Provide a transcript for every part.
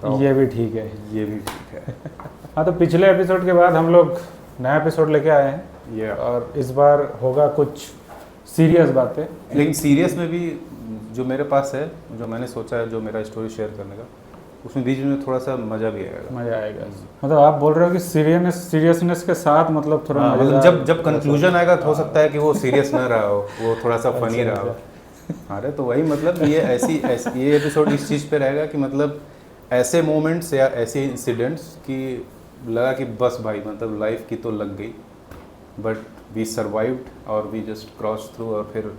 बताओ। ये भी ठीक है। ये भी ठीक है। हाँ, तो पिछले एपिसोड के बाद हम लोग नया एपिसोड लेके आए हैं ये और इस बार होगा कुछ सीरियस बातें। लेकिन सीरियस में भी जो मेरे पास है, जो मैंने सोचा है, जो मेरा स्टोरी शेयर करने का, उसमें बीच में थोड़ा सा मज़ा भी आएगा। मज़ा आएगा। मतलब आप बोल रहे हो कि सीरियसनेस के साथ मतलब थोड़ा हाँ, मतलब मज़ेदार। जब कंक्लूजन आएगा तो हो सकता है कि वो सीरियस ना रहा हो, वो थोड़ा सा फनी रहा हो। अरे तो वही मतलब ये ये एपिसोड इस चीज़ पे रहेगा कि मतलब ऐसे मोमेंट्स या ऐसे इंसिडेंट्स कि लगा कि बस भाई मतलब लाइफ की तो लग गई, बट वी सर्वाइव्ड और वी जस्ट क्रॉस थ्रू, और फिर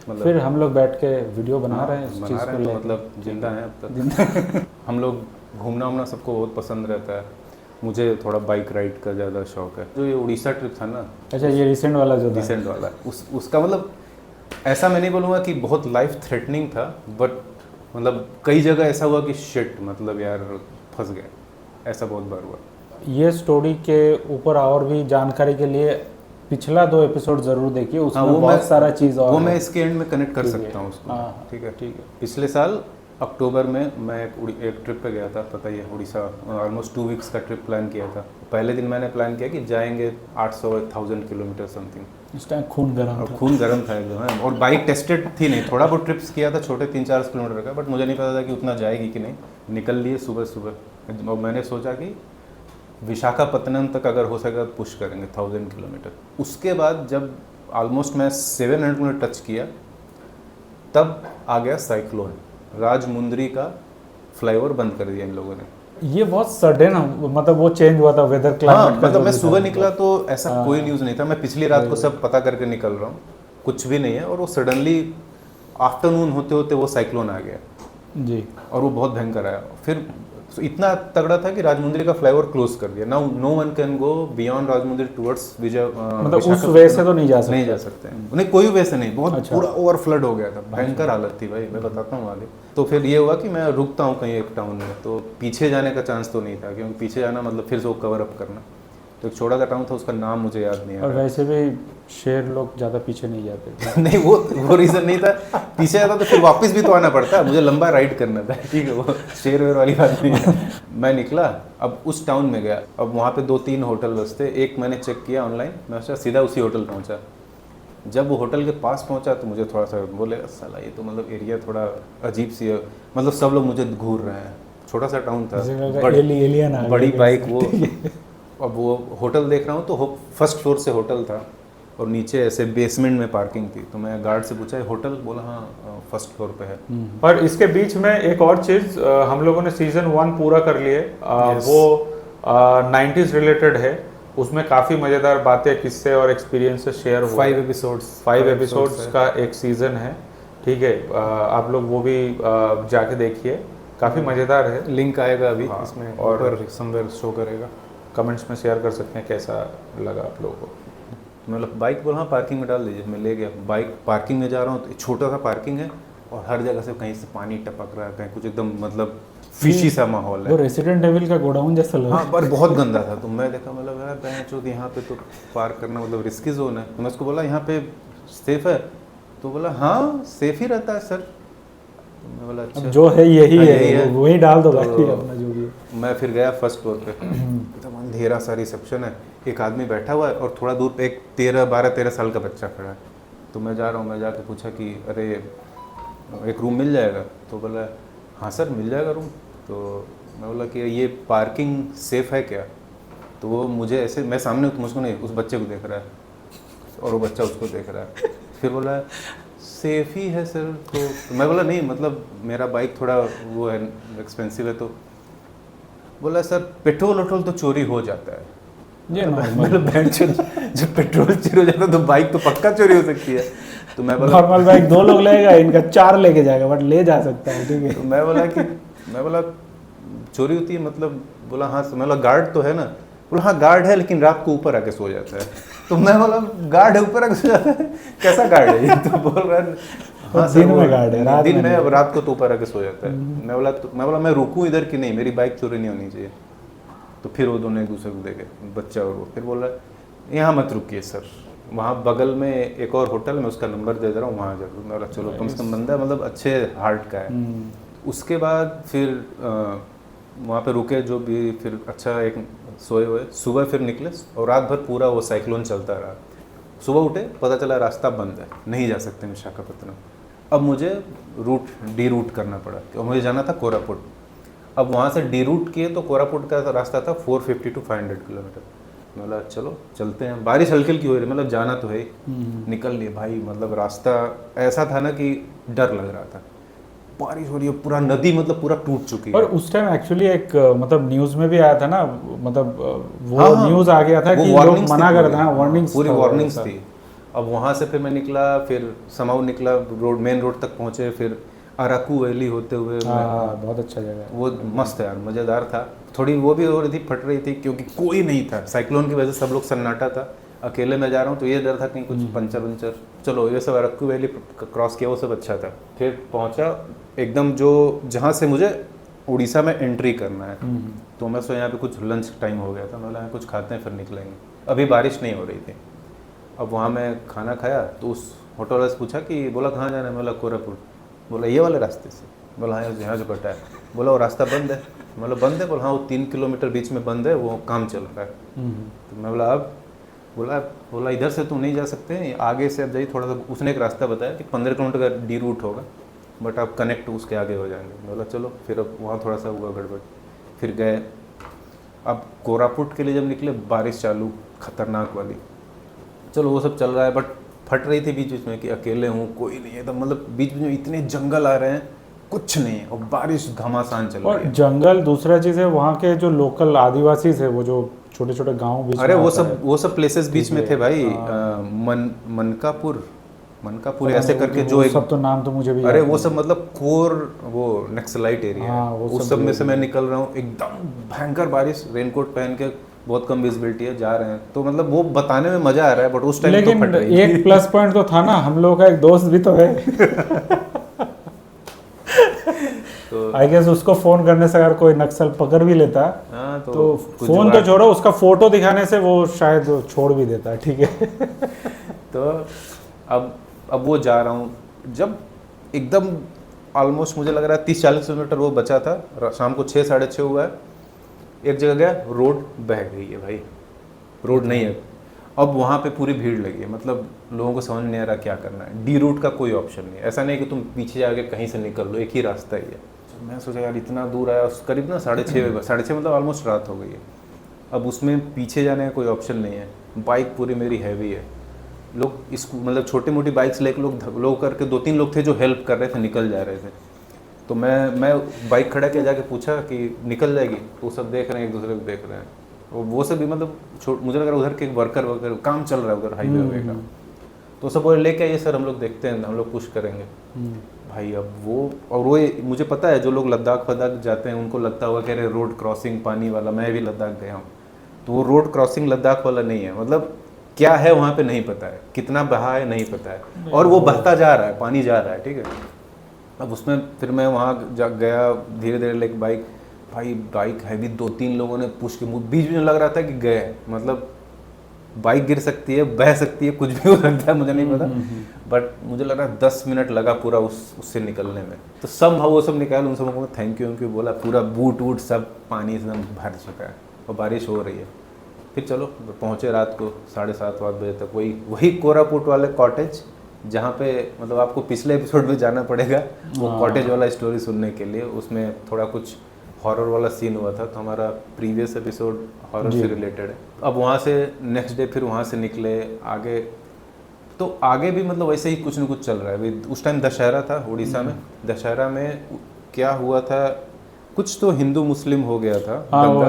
मतलब फिर हम लोग बैठ के वीडियो बना रहे हैं इस चीज़ को तो लेकर। मतलब जिंदा हैं अब तक। हम लोग घूमना उमना सबको बहुत पसंद रहता है। मुझे थोड़ा बाइक राइड का ज़्यादा शौक है। जो ये उड़ीसा ट्रिप था ना, अच्छा, ये रिसेंट वाला जो था। रिसेंट वाला, उसका मतलब ऐसा मैं नहीं बोलूँगा कि बहुत लाइफ थ्रेटनिंग था, बट मतलब कई जगह ऐसा हुआ कि शिट मतलब यार फंस गए, ऐसा बहुत बार हुआ। ये स्टोरी के ऊपर और भी जानकारी के लिए पिछला 2 एपिसोड जरूर देखिए, उसमें वो बहुत मैं सारा चीज़ और वो है। मैं इसके एंड में कनेक्ट कर ठीक है। सकता हूँ उसको। हाँ, ठीक है। ठीक है। पिछले साल अक्टूबर में मैं एक ट्रिप पे गया था, पता ही है, उड़ीसा। ऑलमोस्ट 2 वीक्स का ट्रिप प्लान किया था। पहले दिन मैंने प्लान किया कि जाएंगे 800-1000 किलोमीटर समथिंग। इस टाइम खून गर्म और था। खून गर्म था एकदम है, और बाइक टेस्टेड थी नहीं। थोड़ा बहुत ट्रिप्स किया था छोटे 3-4 किलोमीटर का, बट मुझे नहीं पता था कि उतना जाएगी कि नहीं। निकल लिए सुबह सुबह, और मैंने सोचा कि विशाखापत्तनम तक अगर हो सकेगा तो पुश करेंगे 1000 किलोमीटर। उसके बाद जब ऑलमोस्ट मैं 700 किलोमीटर टच किया, तब आ गया साइक्लोन। राजमुंदरी का फ्लाईओवर बंद कर दिया इन लोगों ने। ये बहुत सडन, मतलब वो चेंज हुआ था वेदर हाँ, क्लाइमेट का। मतलब मैं जो भी सुबह था। निकला तो ऐसा हाँ। कोई न्यूज़ नहीं था। मैं पिछली रात को सब पता करके निकल रहा हूँ, कुछ भी नहीं है, और वो सडनली आफ्टरनून होते होते वो साइक्लोन आ गया जी। और वो बहुत भयंकर आया। फिर इतना तगड़ा था कि राजमुंदरी का फ्लाईओवर क्लोज कर दिया। Now no one can go beyond Rajahmundry towards Vijay. मतलब उस वे से तो नहीं जा सकते। नहीं जा सकते हैं, नहीं कोई वे से नहीं। बहुत अच्छा। पूरा ओवर फ्लड हो गया था, भयंकर हालत थी भाई, मैं बताता हूँ आगे। तो फिर ये हुआ कि मैं रुकता हूँ कहीं एक टाउन में, तो पीछे जाने का चांस तो नहीं था, क्योंकि पीछे जाना मतलब फिर से वो कवर अप करना। तो एक छोटा सा टाउन था, उसका नाम मुझे याद नहीं आ और रहा। वैसे भी शेर लोग ज़्यादा पीछे नहीं जाते। नहीं, वो रीज़न नहीं था। पीछे जाता तो फिर वापस भी तो आना पड़ता, मुझे लंबा राइड करना था। ठीक है, वो शेर वेर वाली बात नहीं है। मैं निकला, अब उस टाउन में गया। अब वहाँ पे 2-3 होटल बसते, एक मैंने चेक किया ऑनलाइन, मैं सीधा उसी होटल पहुँचा। जब वो होटल के पास पहुँचा तो मुझे थोड़ा सा बोले, साला ये तो मतलब एरिया थोड़ा अजीब सी है, मतलब सब लोग मुझे घूर रहे हैं। छोटा सा टाउन था, बड़ी बाइक वो। अब वो होटल देख रहा हूँ तो फर्स्ट फ्लोर से होटल था, और नीचे ऐसे बेसमेंट में पार्किंग थी। तो मैं गार्ड से पूछा होटल, बोला हाँ फर्स्ट फ्लोर पे है। पर इसके बीच में एक और चीज़, हम लोगों ने सीजन 1 पूरा कर लिए। वो 90s रिलेटेड है। उसमें काफ़ी मज़ेदार बातें, किस्से और एक्सपीरियंसेस शेयर हुए। 5 एपिसोड्स का एक सीज़न है। ठीक है, आप लोग वो भी जाके देखिए, काफ़ी मज़ेदार है। लिंक आएगा अभी। हाँ, इसमें और ऊपर समवेयर शो करेगा। कमेंट्स में शेयर कर सकते हैं कैसा लगा आप लोगों को। मतलब बाइक बोला हाँ पार्किंग में डाल दीजिए, मैं ले गया। बाइक पार्किंग में जा रहा हूँ तो छोटा सा पार्किंग है, और हर जगह से कहीं से पानी टपक रहा है, कहीं कुछ एकदम मतलब फिशी सा माहौल है। वो रेसिडेंट एविल का गोडाउन जैसा लग रहा है। हाँ, पर बहुत गंदा था। तो मैं देखा, मतलब यार बेंचो यहाँ पे तो पार्क करना मतलब रिस्की जोन है। तो मैं उसको बोला यहाँ पे सेफ है? तो बोला हाँ सेफ ही रहता है सर। तो मैं बोला अच्छा, जो है यही हाँ, है, वही डाल दो तो गाड़ी अपना जो भी है। मैं फिर गया फर्स्ट फ्लोर पे, एकदम अंधेरा सा रिसेप्शन है, एक आदमी बैठा हुआ है, और थोड़ा दूर पे एक 12-13 साल का बच्चा खड़ा है। तो मैं जा रहा हूँ, मैं जाके पूछा कि अरे एक रूम मिल जाएगा? तो बोला हाँ सर मिल जाएगा रूम। तो मैं बोला कि ये पार्किंग सेफ है क्या? तो वो मुझे ऐसे, मैं सामने मुझको नहीं, उस बच्चे को देख रहा है, और वो बच्चा उसको देख रहा है। फिर बोला सेफ ही है सर। तो मैं बोला नहीं, मतलब मेरा बाइक थोड़ा वो है, एक्सपेंसिव है। तो बोला सर पेट्रोल वट्रोल तो चोरी हो जाता है। ये मतलब जब पेट्रोल चोरी हो जाता है तो बाइक तो पक्का चोरी हो सकती है। तो मैं बोला नॉर्मल बाइक 2 लोग लेगा, इनका 4 लेके जाएगा, बट ले जा सकता है। ठीक है। तो मैं बोला चोरी होती है मतलब? बोला हाँ। मैं बोला गार्ड तो है ना? बोला हाँ गार्ड है, लेकिन रात को ऊपर आके सो जाता है। तो मैं बोला गार्ड है ऊपर आके सो जाता है, कैसा गार्ड है ये? तो बोल रहा है हाँ दिन में गार्ड है, रात दिन में में, अब रात को तो ऊपर आके सो जाता है। मैं बोला मैं रुकूं इधर कि नहीं, मेरी बाइक चोरी नहीं होनी चाहिए। तो फिर वो दोनों एक दूसरे को देखे, बच्चा और वो। फिर बोला यहाँ मत रुकिए सर, वहाँ बगल में एक और होटल में उसका नंबर दे दे रहा हूँ, वहाँ जरूर। मैं बोला चलो, कम से कम बंदा मतलब अच्छे हार्ट का है। उसके बाद फिर वहाँ पे रुके जो भी, फिर अच्छा एक सोए हुए, सुबह फिर निकले और रात भर पूरा वो साइक्लोन चलता रहा। सुबह उठे, पता चला रास्ता बंद है, नहीं जा सकते विशाखापत्तनम। अब मुझे डी रूट करना पड़ा और मुझे जाना था कोरापुट। अब वहाँ से डी रूट किए तो कोरापुट का रास्ता था 450 to 500 किलोमीटर। मैं बोला चलो चलते हैं, बारिश हल्की हल्की हो रही, मतलब जाना तो है ही। निकल लिए भाई, मतलब रास्ता ऐसा था ना कि डर लग रहा था, बारिश हो रही है, पूरा नदी मतलब पूरा टूट चुकी है। और उस टाइम एक्चुअली एक मतलब न्यूज में भी आया था ना, मतलब वो हाँ, न्यूज आ गया था कि लोग मना कर रहे थे, वार्निंग्स, पूरी वार्निंग्स थी। अब वहाँ से फिर मैं निकला, फिर समाऊ निकला, रोड मेन रोड तक पहुँचे, फिर अराकू वैली होते हुए बहुत अच्छा जगह है वो, मस्त है यार, मज़ेदार था। थोड़ी वो भी हो रही थी, फट रही थी क्योंकि कोई नहीं था, साइक्लोन की वजह से सब लोग सन्नाटा था। अकेले मैं जा रहा हूँ तो ये डर था कहीं कुछ पंचर वंचर। चलो ये सब अरक्कू वैली क्रॉस किया, वो सब अच्छा था। फिर पहुँचा एकदम जो जहाँ से मुझे उड़ीसा में एंट्री करना है, तो मैं सोचा यहाँ पे कुछ लंच टाइम हो गया था, मैं बोला कुछ खाते हैं फिर निकलेंगे। अभी बारिश नहीं हो रही थी। अब वहाँ मैं खाना खाया तो उस होटल वाले से पूछा कि बोला कहाँ जाना है, बोला कोरापुट। बोला ये वाले रास्ते से, बोला हाँ यहाँ जो कटा है। बोला वो रास्ता बंद है, मतलब बंद है, बोला हाँ वो 3 किलोमीटर बीच में बंद है, वो काम चल रहा है। तो मैं बोला अब, बोला इधर से तो नहीं जा सकते, आगे से अब जाइए थोड़ा सा। उसने एक रास्ता बताया कि 15 किलोमीटर का डी रूट होगा, बट आप कनेक्ट उसके आगे हो जाएंगे। बोला चलो, फिर अब वहाँ थोड़ा सा हुआ गड़बड़, फिर गए। अब कोरापुट के लिए जब निकले, बारिश चालू खतरनाक वाली। चलो वो सब चल रहा है, बट फट रही थी बीच बीच में कि अकेले हूँ, कोई नहीं है, तो मतलब बीच बीच में इतने जंगल आ रहे हैं, कुछ नहीं है, और बारिश घमासान चल रही है। जंगल, दूसरा चीज़ है वहाँ के जो लोकल आदिवासी थे, वो जो छोटे छोटे गांव बीच अरे में वो सब प्लेसेस बीच में थे भाई। मनकापुर ऐसे करके जो एक सब तो नाम तो मुझे भी, अरे वो सब मतलब कोर वो नक्सलाइट एरिया है, उस सब में से मैं निकल रहा हूँ, एकदम भयंकर बारिश, रेनकोट पहन के, बहुत कम विजिबिलिटी है, जा रहे हैं। तो मतलब वो बताने में मजा आ रहा है, बट उस टाइम लेकिन तो फट रही एक प्लस पॉइंट तो था ना, हम लोगों का एक दोस्त भी तो है। तो आई गेस उसको फोन करने से अगर कोई नक्सल पकड़ भी लेता, हाँ, तो फोन तो छोड़ो, उसका फोटो दिखाने से वो शायद छोड़ भी देता, ठीक है। तो अब वो जा रहा हूँ, जब एकदम ऑलमोस्ट मुझे लग रहा है 30-40 किलोमीटर वो बचा था, शाम को 6 साढ़े 6 हुआ है। एक जगह गया, रोड बह गई है भाई, रोड नहीं है। अब वहाँ पे पूरी भीड़ लगी है, मतलब लोगों को समझ नहीं आ रहा क्या करना है। डी रूट का कोई ऑप्शन नहीं है, ऐसा नहीं कि तुम पीछे जाके कहीं से निकल लो, एक ही रास्ता ही है। तो मैं सोचा यार इतना दूर आया, करीब ना 6:30 मतलब ऑलमोस्ट रात हो गई है। अब उसमें पीछे जाने का कोई ऑप्शन नहीं है, बाइक पूरी मेरी हैवी है, लोग इसको मतलब छोटी मोटी बाइक्स लेकर लोग करके 2-3 लोग थे जो हेल्प कर रहे थे, निकल जा रहे थे। तो मैं बाइक खड़ा किया, जाके पूछा कि निकल जाएगी, तो सब देख रहे हैं, एक दूसरे को देख रहे हैं। और वो सब भी मतलब मुझे लग रहा है उधर के वर्कर काम चल रहा है उधर हाईवे का। तो सब बोले लेके आइए सर, हम लोग देखते हैं, हम लोग पुश करेंगे। भाई अब वो मुझे पता है जो लोग लद्दाख जाते हैं उनको लगता होगा कि अरे रोड क्रॉसिंग पानी वाला, मैं भी लद्दाख गया हूँ, तो वो रोड क्रॉसिंग लद्दाख वाला नहीं है। मतलब क्या है वहाँ पे नहीं पता है, कितना बहा है नहीं पता है, और वो बहता जा रहा है, पानी जा रहा है, ठीक है। अब उसमें फिर मैं वहाँ गया, धीरे धीरे लेके बाइक हैवी, 2-3 लोगों ने पुश के, बीच में लग रहा था कि गए, मतलब बाइक गिर सकती है, बह सकती है, कुछ भी हो सकता है, मुझे नहीं पता। बट मुझे लग रहा है 10 मिनट लगा पूरा उससे निकलने में। तो सब वो सब निकाल, उन सबको थैंक यू बोला, पूरा बूट वूट सब पानी से भर चुका है और बारिश हो रही है। फिर चलो पहुँचे रात को 7:30-8 बजे तक, वही कोरापुट वाले कॉटेज, जहाँ पे मतलब आपको पिछले एपिसोड में जाना पड़ेगा वो कॉटेज वाला स्टोरी सुनने के लिए। उसमें थोड़ा कुछ हॉरर वाला सीन हुआ था, तो हमारा प्रीवियस एपिसोड हॉरर से रिलेटेड है। अब वहाँ से नेक्स्ट डे फिर वहाँ से निकले आगे, तो आगे भी मतलब वैसे ही कुछ न कुछ चल रहा है। उस टाइम दशहरा था उड़ीसा में, दशहरा में क्या हुआ था, कुछ तो हिंदू मुस्लिम हो गया था दंगा,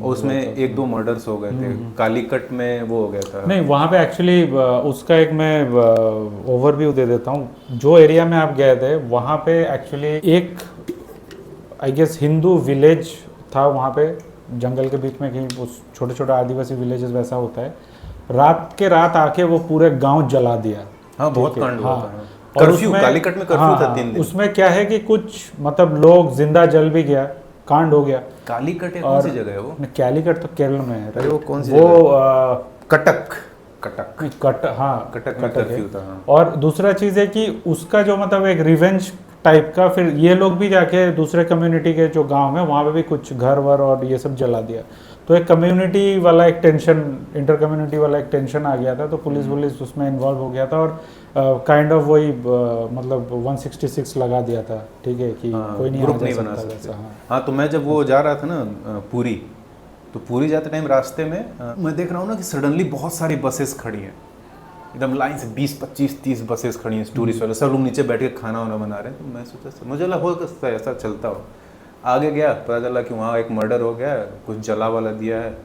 उसमें 1-2 मर्डर्स हो गए थे। कालीकट में वो हो गया था। नहीं, वहाँ पे एक्चुअली उसका एक मैं ओवरव्यू दे देता हूँ। जो एरिया में आप गए थे वहाँ पे एक्चुअली एक आई गेस हिंदू विलेज था, वहाँ पे जंगल के बीच में कहीं छोटे छोटे आदिवासी विलेजेस वैसा होता है। रात आके वो पूरे गांव जला दिया। हाँ, बहुत कांड हुआ था। कर्फ्यू, कालीकट में कर्फ्यू था 3 दिन। उसमें क्या है कि कुछ मतलब लोग जिंदा जल भी गया, कांड हो गया। कालीकट कौन सी जगह है वो? कालीकट तो केरल में है। अरे वो कौन सी वो कटक में कर्फ्यू था। हाँ। और दूसरा चीज़ है कि उसका जो मतलब एक रिवेंज टाइप का। फिर ये लोग भी जाके दूसरे कम्युनिटी के जो गांव है वहाँ पे भी कुछ घर वर और ये सब जला दिया। तो एक कम्युनिटी वाला एक टेंशन, इंटर कम्युनिटी वाला एक टेंशन आ गया था, तो पुलिस उसमें इन्वॉल्व हो गया था और काइंड ऑफ वही मतलब 166 लगा दिया था, ठीक है, कि कोई नहीं ग्रुप आ जा नहीं बना सकता सकते। वैसा। हाँ हाँ, तो मैं जब वो जा रहा था ना पूरी, तो पूरी जाते टाइम रास्ते में मैं देख रहा हूँ ना कि सडनली बहुत सारी बसेस खड़ी हैं, एकदम लाइन से 20 25 30 बसेस खड़ी हैं टूरिस्ट वाले, सब लोग नीचे बैठ के खाना वाना बना रहे हैं। तो मैं सोचा, मुझे लगा हो सकता है ऐसा चलता हो। आगे गया, पता चला कि वहाँ एक मर्डर हो गया है, कुछ जला वाला दिया है,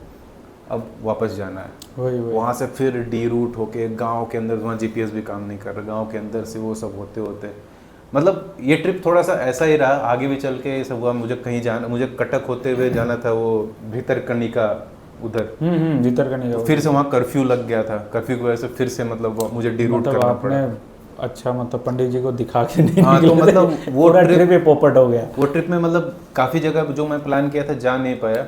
अब वापस जाना है। वही वहाँ से फिर डी रूट होके गांव के अंदर, वहाँ जीपीएस भी काम नहीं कर रहा, गांव के अंदर से वो सब होते होते, मतलब ये ट्रिप थोड़ा सा ऐसा ही रहा। आगे भी चल के ये सब हुआ, मुझे कहीं जाना, मुझे कटक होते हुए जाना था वो भितरकनिका उधर, भितरकनिका, तो फिर से वहाँ कर्फ्यू लग गया था। कर्फ्यू की वजह से फिर से मतलब मुझे डी रूट मतलब करना आपने पड़ा। अच्छा मतलब पंडित जी को दिखा के नहीं हाँ, तो निकले थे। मतलब वो पूरा ट्रिप ट्रिप ही पोपट हो गया। वो ट्रिप में मतलब काफ़ी जगह जो मैं प्लान किया था जा नहीं पाया,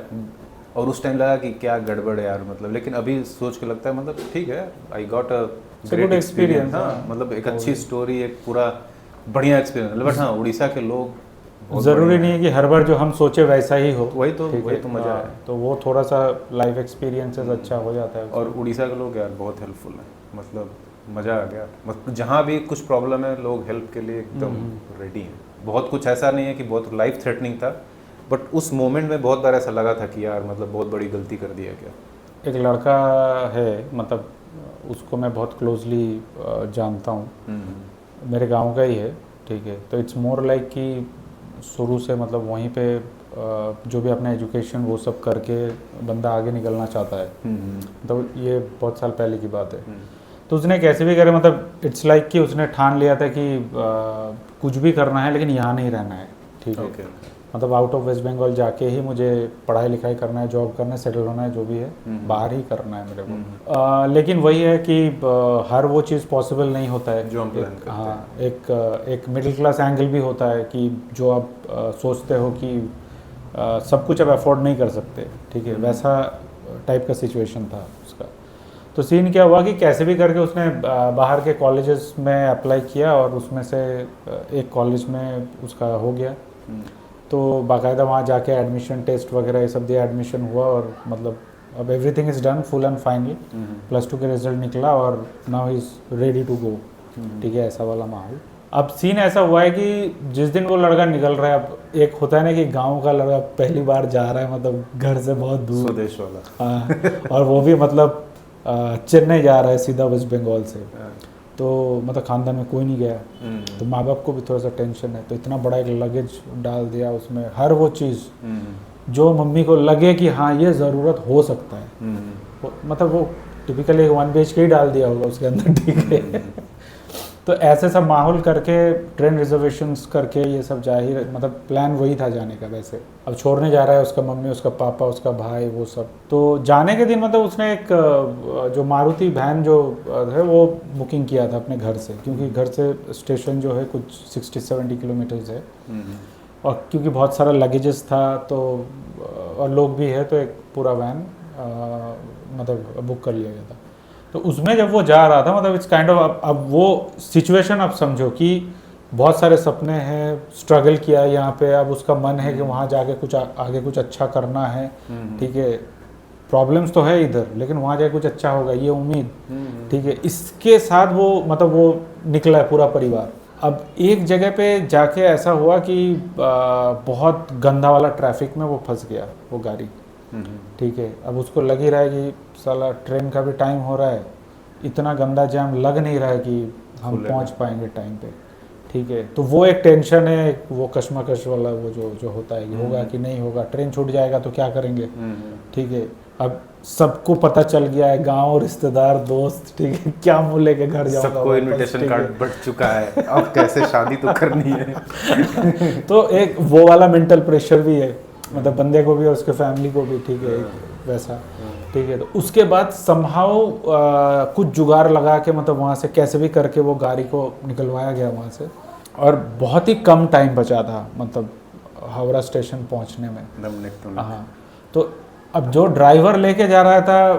और उस टाइम लगा कि क्या गड़बड़ है यार, मतलब। लेकिन अभी सोच के लगता है मतलब ठीक है, I got a great experience. हाँ, मतलब एक अच्छी स्टोरी, एक पूरा बढ़िया एक्सपीरियंस। बट हाँ, उड़ीसा के लोग बहुत जरूरी बढ़िया नहीं है कि हर बार जो हम सोचे वैसा ही हो। वही तो ठीक वही है, तो मजा है। तो वो थोड़ा सा लाइफ एक्सपीरियंसेस अच्छा हो जाता है। और उड़ीसा के लोग यार बहुत हेल्पफुल हैं, मतलब मज़ा आ गया। मतलब जहाँ भी कुछ प्रॉब्लम है, लोग हेल्प के लिए एकदम रेडी हैं। बहुत कुछ ऐसा नहीं है कि बहुत लाइफ थ्रेटनिंग था, बट उस मोमेंट में बहुत बार ऐसा लगा था कि यार मतलब बहुत बड़ी गलती कर दी है क्या। एक लड़का है, मतलब उसको मैं बहुत क्लोजली जानता हूँ, मेरे गांव का ही है, ठीक है। तो इट्स मोर लाइक कि शुरू से मतलब वहीं पे जो भी अपना एजुकेशन वो सब करके बंदा आगे निकलना चाहता है। तो ये बहुत साल पहले की बात है। तो उसने कैसे भी करे, मतलब इट्स लाइक कि उसने ठान लिया था कि कुछ भी करना है लेकिन यहाँ नहीं रहना है, ठीक है। मतलब आउट ऑफ वेस्ट बंगाल जाके ही मुझे पढ़ाई लिखाई करना है, जॉब करना है, सेटल होना है, जो भी है बाहर ही करना है मेरे को। लेकिन वही है कि हर वो चीज़ पॉसिबल नहीं होता है जो हम प्लान करते हैं। हाँ, एक मिडिल क्लास एंगल भी होता है कि जो आप सोचते हो कि सब कुछ आप अफोर्ड नहीं कर सकते, ठीक है, वैसा टाइप का सिचुएशन था उसका। तो सीन क्या हुआ कि कैसे भी करके उसने बाहर के कॉलेजेस में अप्लाई किया और उसमें से एक कॉलेज में उसका हो गया। तो बाकायदा वहाँ जाके एडमिशन टेस्ट वगैरह ये सब दिया, एडमिशन हुआ और मतलब अब everything is done full and final. +2 के रिजल्ट निकला और now he is ready to go, ठीक है, ऐसा वाला माहौल। अब सीन ऐसा हुआ है कि जिस दिन वो लड़का निकल रहा है, अब एक होता है ना कि गांव का लड़का पहली बार जा रहा है, मतलब घर से बहुत दूर, स्वदेश वाला। हाँ, और वो भी मतलब चेन्नई जा रहा है सीधा वेस्ट बंगाल से। तो मतलब खानदान में कोई नहीं गया, तो माँ बाप को भी थोड़ा सा टेंशन है। तो इतना बड़ा एक लगेज डाल दिया उसमें, हर वो चीज़ जो मम्मी को लगे कि हाँ ये ज़रूरत हो सकता है, मतलब वो टिपिकली 1 BHK ही डाल दिया होगा उसके अंदर, ठीक है। तो ऐसे सब माहौल करके ट्रेन रिजर्वेशंस करके ये सब जा ही, मतलब प्लान वही था जाने का। वैसे अब छोड़ने जा रहा है उसका मम्मी, उसका पापा, उसका भाई, वो सब। तो जाने के दिन मतलब उसने एक जो मारुति वैन जो है वो बुकिंग किया था अपने घर से, क्योंकि घर से स्टेशन जो है कुछ 60-70 किलोमीटर्स है, और क्योंकि बहुत सारा लगेजेस था तो और लोग भी है, तो एक पूरा वैन मतलब बुक कर लिया गया था। तो उसमें जब वो जा रहा था, मतलब इट्स काइंड ऑफ, अब वो सिचुएशन आप समझो कि बहुत सारे सपने हैं, स्ट्रगल किया यहाँ पे, अब उसका मन है कि वहाँ जाके कुछ आगे कुछ अच्छा करना है, ठीक है। प्रॉब्लम्स तो है इधर, लेकिन वहाँ जाके कुछ अच्छा होगा, ये उम्मीद, ठीक है। इसके साथ वो मतलब वो निकला है पूरा परिवार। अब एक जगह पे जाके ऐसा हुआ कि बहुत गंदा वाला ट्रैफिक में वो फंस गया वो गाड़ी, ठीक है। अब उसको लग ही रहा है कि साला ट्रेन का भी टाइम हो रहा है, इतना गंदा जाम, लग नहीं रहा है कि हम पहुंच पाएंगे टाइम पे, ठीक है। तो वो एक टेंशन है, वो कश्मकश वाला वो जो होता है कि होगा कि नहीं होगा, ट्रेन छूट जाएगा तो क्या करेंगे, ठीक है। अब सबको पता चल गया है, गांव, रिश्तेदार, दोस्त, ठीक है, क्या मुँह लेके घर जाऊंगा, सबको इनविटेशन कार्ड बट चुका है, अब कैसे शादी तो करनी है। तो एक वो वाला मेंटल प्रेशर भी है, मतलब बंदे को भी और उसके फैमिली को भी, ठीक है, वैसा, ठीक है। तो उसके बाद समहाउ कुछ जुगाड़ लगा के मतलब वहाँ से कैसे भी करके वो गाड़ी को निकलवाया गया वहाँ से, और बहुत ही कम टाइम बचा था मतलब हावड़ा स्टेशन पहुँचने में। हाँ, तो अब जो ड्राइवर लेके जा रहा था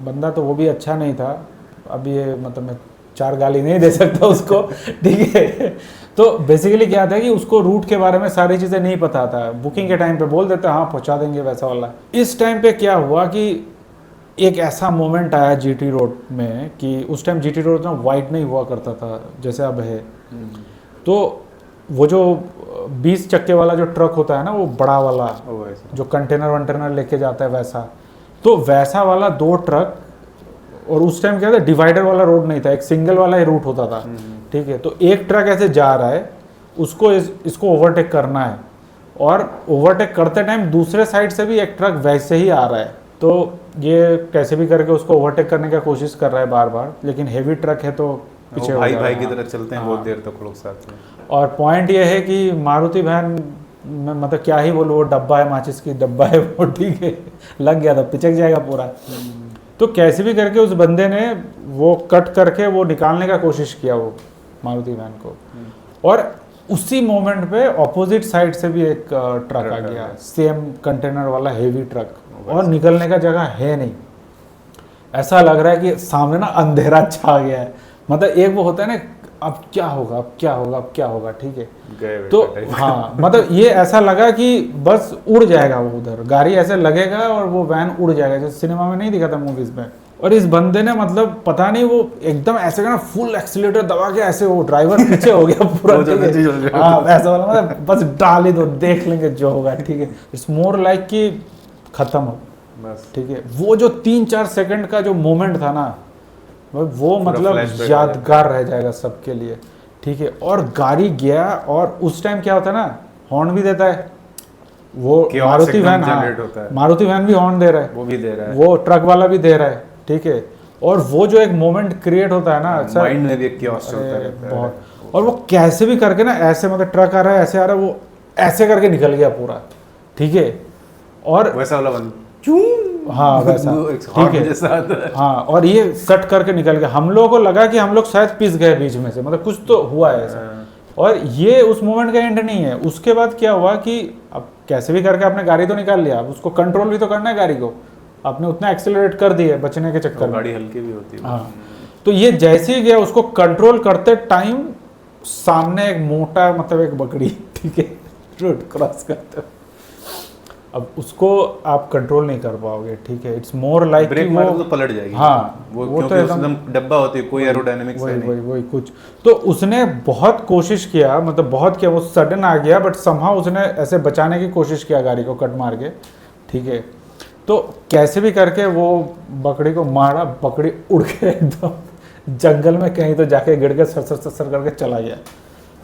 बंदा, तो वो भी अच्छा नहीं था। अब ये मतलब मैं 4 गाली नहीं दे सकता उसको, ठीक है। तो बेसिकली क्या था कि उसको रूट के बारे में सारी चीज़ें नहीं पता था, बुकिंग के टाइम पे बोल देता हाँ पहुंचा देंगे वैसा वाला। इस टाइम पे क्या हुआ कि एक ऐसा मोमेंट आया जीटी रोड में कि उस टाइम जीटी रोड ना वाइड नहीं हुआ करता था जैसे अब है। तो वो जो 20 चक्के वाला जो ट्रक होता है ना, वो बड़ा वाला जो कंटेनर वंटेनर लेके जाता है वैसा, तो वैसा वाला 2 ट्रक, और उस टाइम क्या था डिवाइडर वाला रोड नहीं था, एक सिंगल वाला ही रूट होता था, ठीक है। तो एक ट्रक ऐसे जा रहा है, उसको इसको ओवरटेक करना है, और ओवरटेक करते टाइम दूसरे साइड से भी एक ट्रक वैसे ही आ रहा है। तो ये कैसे भी करके उसको ओवरटेक करने की कोशिश कर रहा है बार बार, लेकिन हेवी ट्रक है तो पीछे भाई भाई की तरह चलते हैं बहुत देर तक लोग साथ में। और पॉइंट ये है कि मारुति वैन में मतलब क्या ही बोलूँ, वो डब्बा है, माचिस की डब्बा है वो, ठीक है, लग गया था, पिचक जाएगा पूरा। तो कैसे भी करके उस बंदे ने वो कट करके वो निकालने का कोशिश किया वो मारुति वैन को, और उसी मोमेंट पे ऑपोजिट साइड से भी एक ट्रक आ गया, सेम कंटेनर वाला हेवी ट्रक, और निकलने का जगह है नहीं। ऐसा लग रहा है कि सामने ना अंधेरा छा गया है, मतलब एक वो होता है ना अब क्या होगा, अब क्या होगा, अब क्या होगा, ठीक है। तो हाँ, मतलब ये ऐसा लगा कि बस उड़ जाएगा वो उधर, गाड़ी ऐसे लगेगा और वो वैन उड़ जाएगा, जैसे सिनेमा में नहीं दिखा था मूवीज में। और इस बंदे ने मतलब पता नहीं वो एकदम ऐसे ना फुल एक्सीलेटर दबा के ऐसे, वो ड्राइवर पीछे हो गया पूरा, हाँ ऐसा वाला, मतलब बस डाल ही दो, देख लेंगे जो होगा, ठीक है। इट्स मोर लाइक कि खत्म हो बस, ठीक है। वो जो 3-4 सेकंड का जो मोमेंट था ना, वो मतलब यादगार रह जाएगा सबके लिए, ठीक है। और गाड़ी गया, और उस टाइम क्या होता है ना, हॉर्न भी देता है वो मारुति वैन, हाँ मारुति वैन भी हॉर्न दे रहा है, वो भी दे रहा है, वो ट्रक वाला भी दे रहा है, ठीक है। और वो जो एक मोमेंट क्रिएट होता है ना, माइंड में भी एक कियोस्क चलता रहता है बहुत। और वो कैसे भी करके ना ऐसे, मतलब ट्रक आ रहा है, ऐसे आ रहा है, वो ऐसे करके निकल गया पूरा, ठीक है। और वैसा वाला बंद, हाँ वैसा, ठीक है, हाँ। और ये सट करके निकल गया, हम लोगों को लगा कि हम लोग शायद पिस गए बीच में से, मतलब कुछ तो हुआ है ऐसा। और ये उस मोमेंट का एंड नहीं है। उसके बाद क्या हुआ कि अब कैसे भी करके आपने गाड़ी तो निकाल लिया, अब उसको कंट्रोल भी तो करना है गाड़ी को, आपने उतना एक्सेलरेट कर दिया बचने के चक्कर में, गाड़ी हल्की भी होती है, हाँ। तो ये जैसे ही गया, उसको कंट्रोल करते टाइम सामने एक मोटा, मतलब एक बकरी, ठीक है, रोड क्रॉस करते, अब उसको आप कंट्रोल नहीं कर पाओगे, ठीक है। इट्स मोर लाइक ब्रेक मारो तो पलट जाएगी, हाँ वो तो एकदम डब्बा होती है, कोई एरोडायनेमिक्स है नहीं, वही कुछ। तो उसने बहुत कोशिश किया, मतलब बहुत किया, वो सडन आ गया, बट समहाउ उसने ऐसे बचाने की कोशिश किया गाड़ी को कट मार के, ठीक है। तो कैसे भी करके वो बकरी को मारा, बकरी उड़ के एकदम जंगल में कहीं तो जाके गिर के सर करके चला गया,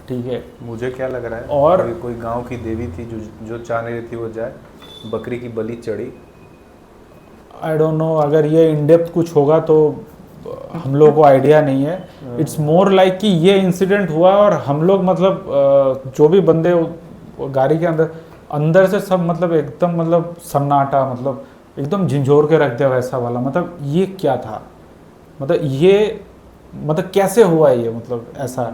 ठीक है। मुझे क्या लग रहा है, और कोई गांव की देवी थी जो चाह नहीं रही थी वो जाए, बकरी की बलि चढ़ी। आई डोंट नो, अगर ये इन डेप्थ कुछ होगा तो हम लोगों को आइडिया नहीं है। इट्स मोर लाइक कि ये इंसिडेंट हुआ, और हम लोग मतलब जो भी बंदे गाड़ी के अंदर से सब मतलब एकदम मतलब सन्नाटा, मतलब एकदम झिंझोर के रख दिया वैसा वाला, मतलब ये क्या था, मतलब ये मतलब कैसे हुआ ये, मतलब ऐसा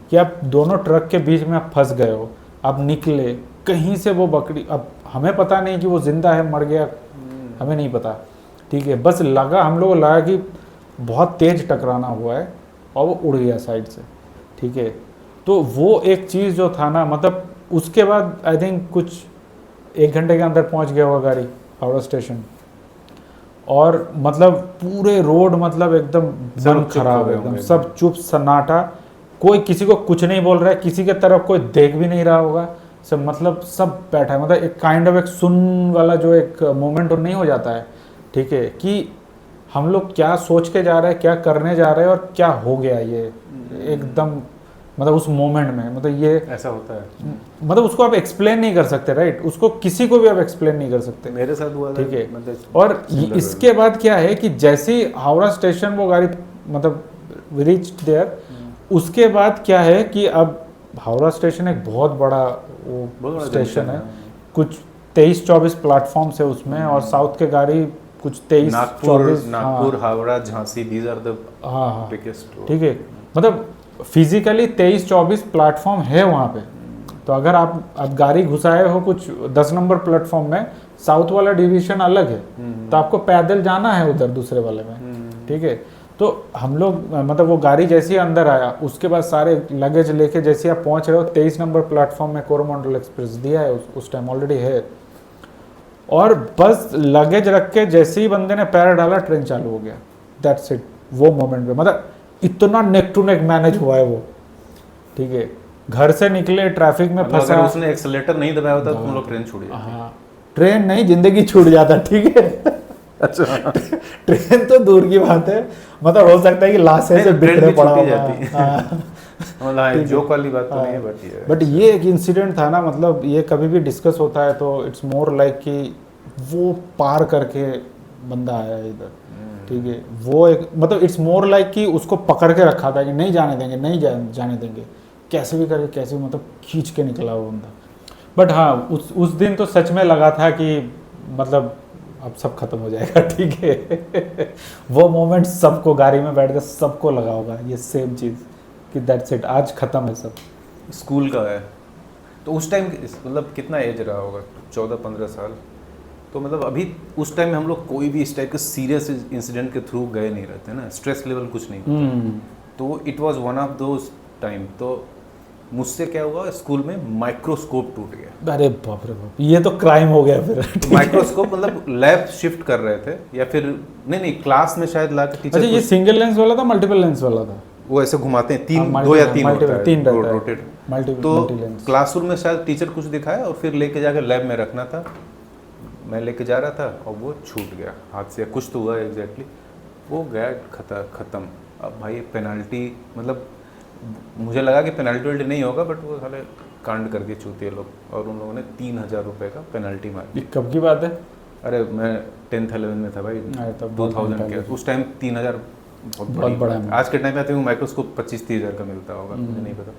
कि आप दोनों ट्रक के बीच में आप फंस गए हो, आप निकले कहीं से, वो बकरी, अब हमें पता नहीं कि वो जिंदा है मर गया, हमें नहीं पता, ठीक है। बस लगा, हम लोग को लगा कि बहुत तेज टकराना हुआ है, और वो उड़ गया साइड से, ठीक है। तो वो एक चीज़ जो था ना, मतलब उसके बाद आई थिंक कुछ 1 घंटे के अंदर पहुंच गया होगा गाड़ी हावड़ा स्टेशन, और मतलब पूरे रोड मतलब एकदम बंद खराब है, एकदम सब चुप सन्नाटा, कोई किसी को कुछ नहीं बोल रहा है, किसी के तरफ कोई देख भी नहीं रहा होगा, सब मतलब सब बैठा है, मतलब एक काइंड ऑफ एक सुन वाला जो एक मोमेंट नहीं हो जाता है, ठीक है, कि हम लोग क्या सोच के जा रहे हैं, क्या करने जा रहे हैं, और क्या हो गया ये एकदम, मतलब उस मोमेंट में, मतलब ये ऐसा होता है, मतलब उसको आप एक्सप्लेन नहीं कर सकते, राइट, उसको किसी को भी आप एक्सप्लेन नहीं कर सकते। मेरे साथ हुआ, ठीक है, मतलब और इसके बाद क्या है कि जैसे ही हावड़ा स्टेशन वो गाड़ी मतलब रीच्ड देयर, उसके बाद क्या है कि अब हावड़ा स्टेशन एक बहुत बड़ा वो स्टेशन है, कुछ 23-24 प्लेटफॉर्म्स है उसमें, और साउथ के गाड़ी कुछ 23-24, Nagpur, Howrah, Jhansi, these are the biggest, ठीक है, मतलब फिजिकली 23-24 प्लेटफॉर्म है वहाँ पे। तो अगर आप गाड़ी घुसाए हो कुछ 10 नंबर प्लेटफॉर्म में, साउथ वाला डिवीजन अलग है, तो आपको पैदल जाना है उधर दूसरे वाले में, ठीक है। तो तो हम लोग मतलब वो गाड़ी जैसे ही अंदर आया उसके बाद सारे लगेज लेके जैसे आप पहुंच रहे हो 23 नंबर प्लेटफॉर्म में कोरोमंडल एक्सप्रेस दिया है उस टाइम ऑलरेडी है, और बस लगेज रख के जैसे ही बंदे ने पैर डाला ट्रेन चालू हो गया। That's it. वो मोमेंट पे मतलब इतना नेक टू नेक मैनेज हुआ है वो, ठीक है। घर से निकले ट्रैफिक में मतलब फंसा, अगर उसने एक्सेलेरेटर नहीं दबाया होता तो तुम लोग ट्रेन छूट जाती। हाँ ट्रेन नहीं जिंदगी छूट जाता, ठीक है। अच्छा ट्रेन तो दूर की बात है, मतलब हो सकता है कि लास्ट से ट्रेन बिखरे भी पड़ा छूटी हुआ जाती है। हाँ। मतलब जोक वाली बात तो नहीं है बट ये एक इंसिडेंट था ना, मतलब ये कभी भी डिस्कस होता है तो इट्स मोर लाइक कि वो पार करके बंदा आया इधर, ठीक है। वो एक मतलब इट्स मोर लाइक कि उसको पकड़ के रखा था कि नहीं जाने देंगे, नहीं जाने देंगे, कैसे भी करके कैसे भी मतलब खींच के निकला वो बंदा। बट हाँ उस दिन तो सच में लगा था कि मतलब अब सब खत्म हो जाएगा, ठीक है। वो मोमेंट सबको गाड़ी में बैठ कर सबको लगा होगा ये सेम चीज़ कि दैट्स इट, आज खत्म है सब। स्कूल का है तो उस टाइम मतलब कितना एज रहा होगा, 14-15 साल। तो मतलब अभी उस टाइम में हम लोग कोई भी इस टाइप के सीरियस इंसिडेंट के थ्रू गए नहीं रहते ना, स्ट्रेस लेवल कुछ नहीं होता। तो it was one of those time. तो मुझसे क्या हुआ, स्कूल में माइक्रोस्कोप टूट गया। अरे बाप रे बाप, ये तो क्राइम हो गया फिर। तो माइक्रोस्कोप मतलब लैब शिफ्ट कर रहे थे या फिर नहीं क्लास में शायद ला के टीचर। अच्छा ये सिंगल लेंस वाला था मल्टीपल लेंस वाला था? वो ऐसे घुमाते हैं, तीन हाँ, 2 या 3 होता है, तीन रहता है, रोटेट। मल्टी तो लेंस। क्लासरूम में शायद टीचर कुछ दिखाया और फिर लेके जाकर लैब में रखना था। मैं लेके जा रहा था और वो छूट गया हाथ से, कुछ तो हुआ एग्जैक्टली, वो गया ख़त्म। अब भाई पेनल्टी, मतलब मुझे लगा कि पेनल्टी वेल्टी नहीं होगा, बट वो साले कांड कर दिए चूतिए लोग, और उन लोगों ने 3000 रुपये का पेनल्टी मारी। ये कब की बात है? अरे मैं 10th 11 में था भाई, तो 2000 के उस टाइम 3000 बहुत बड़ा है। आज के टाइम में आई थिंक माइक्रोस्कोप 25-30 हज़ार का मिलता होगा, मुझे नहीं पता।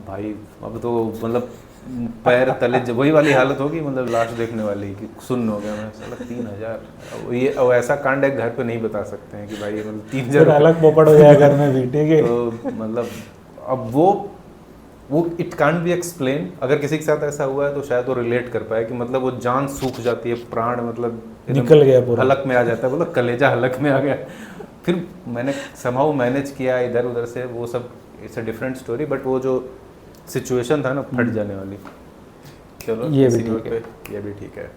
भाई अब तो मतलब पैर तले वही वाली हालत होगी, मतलब लास्ट देखने वाली कि सुन्न हो गया मैं, साला 3000। ये और ऐसा कांड है घर पे नहीं बता सकते हैं कि भाई मतलब 3000 अलग पोपट हो जाएगा घर में भी, ठीक है। तो मतलब अब वो इट कांट बी एक्सप्लेन। अगर किसी के साथ ऐसा हुआ है तो शायद वो रिलेट कर पाए कि मतलब वो जान सूख जाती है, प्राण मतलब निकल गया पूरा, हलक में आ जाता है, मतलब कलेजा हलक में आ गया। फिर मैंने समहाउ मैनेज किया इधर उधर से, वो सब it's a different story. But वो जो सिचुएशन था ना फट जाने वाली, चलो ये भी इसी ठीक है। पे ये भी ठीक है।